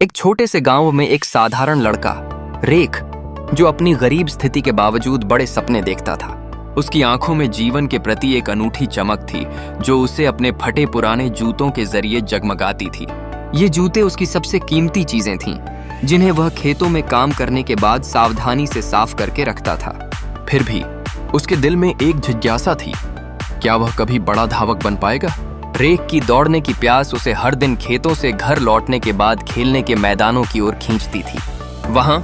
एक छोटे से गांव में एक साधारण लड़का रेख, जो अपनी गरीब स्थिति के बावजूद बड़े सपने देखता था। उसकी आंखों में जीवन के प्रति एक अनूठी चमक थी जो उसे अपने फटे पुराने जूतों के जरिए जगमगाती थी। ये जूते उसकी सबसे कीमती चीजें थीं, जिन्हें वह खेतों में काम करने के बाद सावधानी से साफ करके रखता था। फिर भी उसके दिल में एक जिज्ञासा थी, क्या वह कभी बड़ा धावक बन पाएगा? रेख की दौड़ने की प्यास उसे हर दिन खेतों से घर लौटने के बाद खेलने के मैदानों की ओर खींचती थी। वहां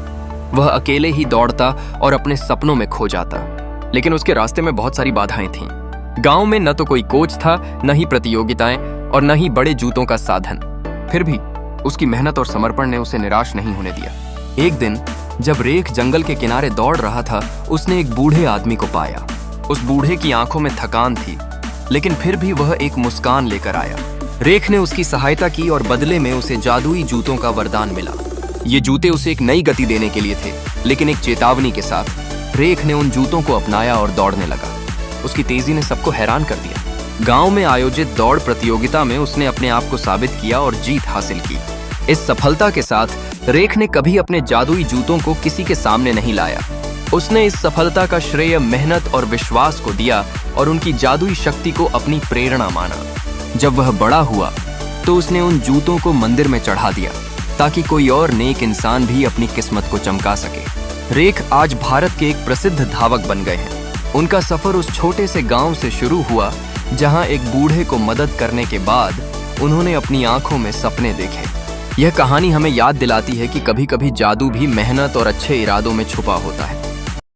वह अकेले ही दौड़ता और अपने सपनों में खो जाता, लेकिन उसके रास्ते में बहुत सारी बाधाएं थीं। गांव में न तो कोई कोच था, न ही प्रतियोगिताएं और न ही बड़े जूतों का साधन। फिर भी उसकी मेहनत और समर्पण ने उसे निराश नहीं होने दिया। एक दिन जब रेख जंगल के किनारे दौड़ रहा था, उसने एक बूढ़े आदमी को पाया। उस बूढ़े की आंखों में थकान थी, लेकिन फिर भी वह एक मुस्कान लेकर आया। रेख ने उसकी सहायता की और बदले में उसे जादुई जूतों का वरदान मिला। ये जूते उसे एक नई गति देने के लिए थे, लेकिन एक चेतावनी के साथ। रेख ने उन जूतों को अपनाया और दौड़ने लगा। उसकी तेजी ने सबको हैरान कर दिया। गांव में आयोजित दौड़ प्रतियोगिता में उसने अपने आप को साबित किया और जीत हासिल की। इस सफलता के साथ रेख ने कभी अपने जादुई जूतों को किसी के सामने नहीं लाया। उसने इस सफलता का श्रेय मेहनत और विश्वास को दिया और उनकी जादुई शक्ति को अपनी प्रेरणा माना। जब वह बड़ा हुआ तो उसने उन जूतों को मंदिर में चढ़ा दिया, ताकि कोई और नेक इंसान भी अपनी किस्मत को चमका सके। रेख आज भारत के एक प्रसिद्ध धावक बन गए हैं। उनका सफर उस छोटे से गांव से शुरू हुआ, जहां एक बूढ़े को मदद करने के बाद उन्होंने अपनी आंखों में सपने देखे। यह कहानी हमें याद दिलाती है कि कभी-कभी जादू भी मेहनत और अच्छे इरादों में छुपा होता है।